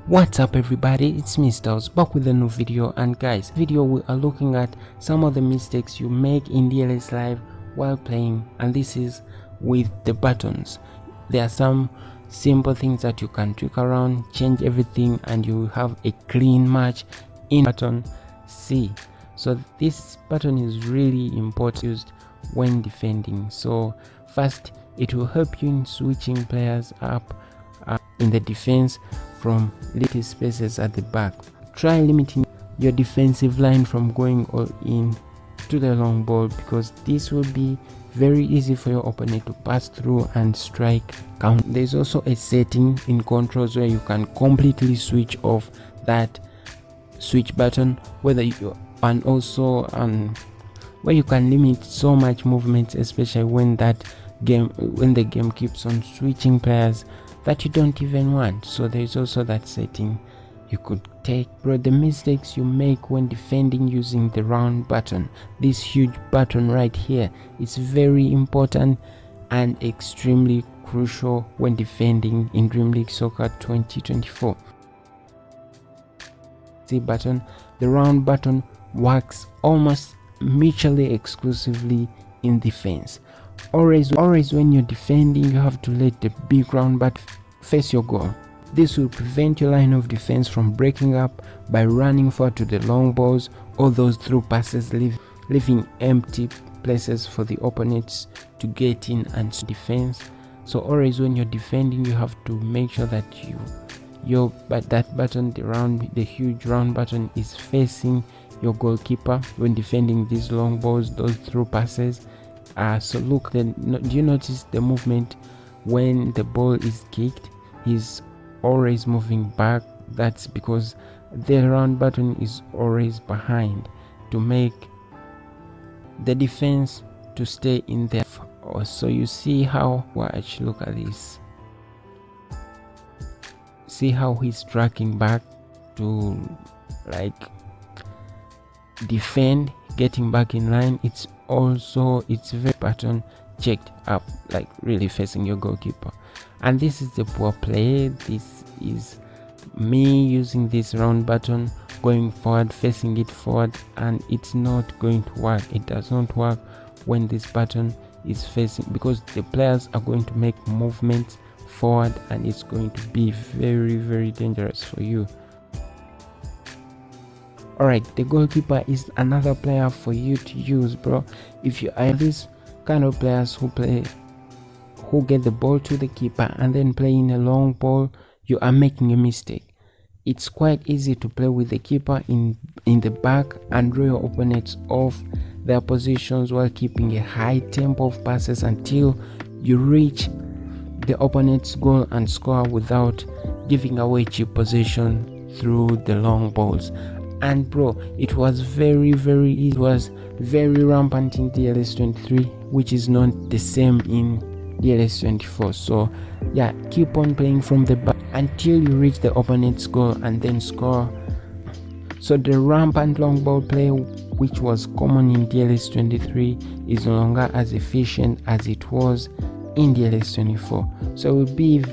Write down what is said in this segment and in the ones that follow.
What's up everybody, it's me Styles back with a new video. And guys, we are looking at some of the mistakes you make in DLS Live while playing, and this is with the buttons. There are some simple things that you can tweak around, change everything, and you will have a clean match in button C. So this button is really important used when defending. So first, it will help you in switching players up in the defense from little spaces at the back. Try limiting your defensive line from going all in to the long ball, because this will be very easy for your opponent to pass through and strike count. There's also a setting in controls where you can completely switch off that switch button, whether you and also where you can limit so much movement, especially when the game keeps on switching players that you don't even want. So there's also that setting you could take. Bro, the mistakes you make when defending using the round button, this huge button right here, is very important and extremely crucial when defending in Dream League Soccer 2024. The button, the round button, works almost mutually exclusively in defense. Always when you're defending, you have to let the big round button face your goal. This will prevent your line of defense from breaking up by running forward to the long balls or those through passes, leaving empty places for the opponents to get in and defense. So always when you're defending, you have to make sure that that button, the huge round button, is facing your goalkeeper when defending these long balls, those through passes. So look, do you notice the movement when the ball is kicked? He's always moving back. That's because the round button is always behind to make the defense to stay in there. So you see how, watch, look at this, see how he's tracking back to like defend, getting back in line. It's very button checked up, like really facing your goalkeeper. And this is the poor play. This is me using this round button, going forward, facing it forward, and it's not going to work. It does not work when this button is facing, because the players are going to make movements forward and it's going to be very, very dangerous for you. Alright, the goalkeeper is another player for you to use, bro. If you are this kind of players who get the ball to the keeper and then play in a long ball, you are making a mistake. It's quite easy to play with the keeper in the back and draw your opponents off their positions while keeping a high tempo of passes until you reach the opponent's goal and score without giving away cheap possession through the long balls. And bro, it was very easy. It was very rampant in DLS 23, which is not the same in DLS 24. So yeah, keep on playing from the back until you reach the opponent's goal and then score. So the rampant long ball play, which was common in DLS 23, is no longer as efficient as it was in DLS 24. So it will be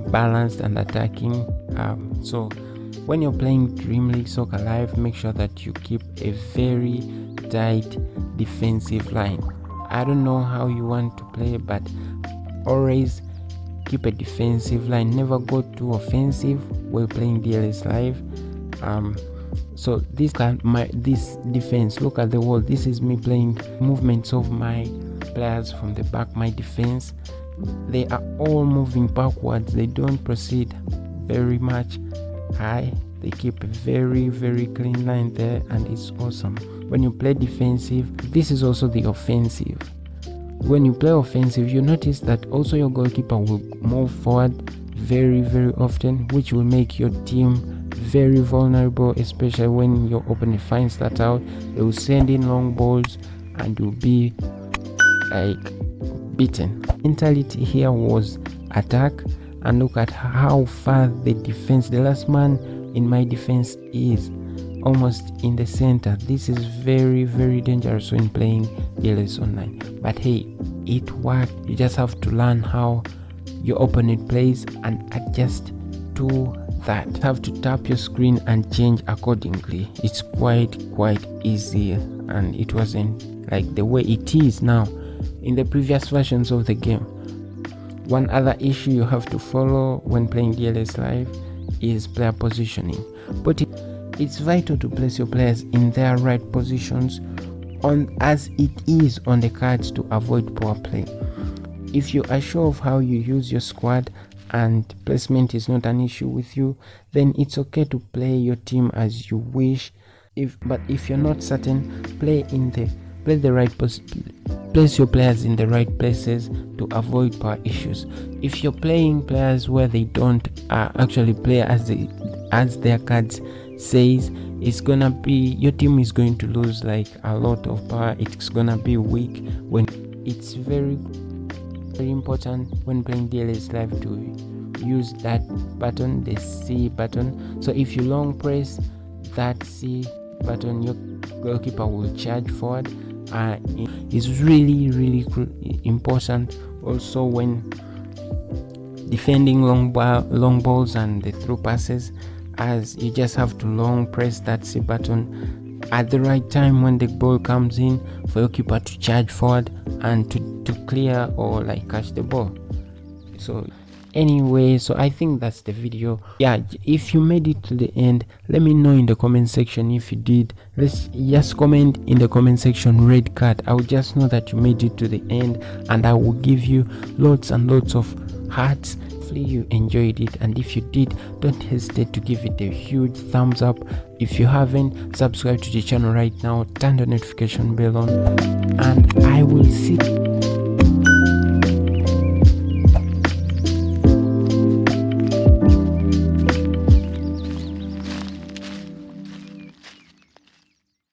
balanced and attacking. So when you're playing Dream League Soccer Live, make sure that you keep a very tight defensive line. I don't know how you want to play, but always keep a defensive line. Never go too offensive while playing DLS Live. So this defense, look at the wall. This is me playing movements of my players from the back. My defense, they are all moving backwards. They don't proceed very much high. They keep a very clean line there, and it's awesome. When you play defensive, this is also the offensive. When you play offensive, you notice that also your goalkeeper will move forward very often, which will make your team very vulnerable, especially when your opponent finds that out. They will send in long balls and you'll be like beaten. Mentality here was attack, and look at how far the last man in my defense is, almost in the center. This is very dangerous when playing DLS online, but hey, it worked. You just have to learn how your opponent plays and adjust to that. You have to tap your screen and change accordingly. It's quite easy, and it wasn't like the way it is now in the previous versions of the game. One other issue you have to follow when playing DLS Live is player positioning, but it's vital to place your players in their right positions as it is on the cards to avoid poor play. If you are sure of how you use your squad and placement is not an issue with you, then it's okay to play your team as you wish. But if you're not certain, place your players in the right places to avoid power issues. If you're playing players where they don't actually play as their cards says, it's gonna be, your team is going to lose like a lot of power. It's gonna be weak. When it's very important when playing DLS Live to use that button, the C button. So if you long press that C button, your goalkeeper will charge forward. It's really important also when defending long balls and the through passes, as you just have to long press that C button at the right time when the ball comes in for your keeper to charge forward and to clear or like catch the ball. So anyway, so I think that's the video. Yeah, if you made it to the end, let me know in the comment section. If you did, let's just comment in the comment section red card. I will just know that you made it to the end, and I will give you lots and lots of hearts. Hopefully you enjoyed it, and if you did, don't hesitate to give it a huge thumbs up. If you haven't, subscribe to the channel right now, turn the notification bell on, and I will see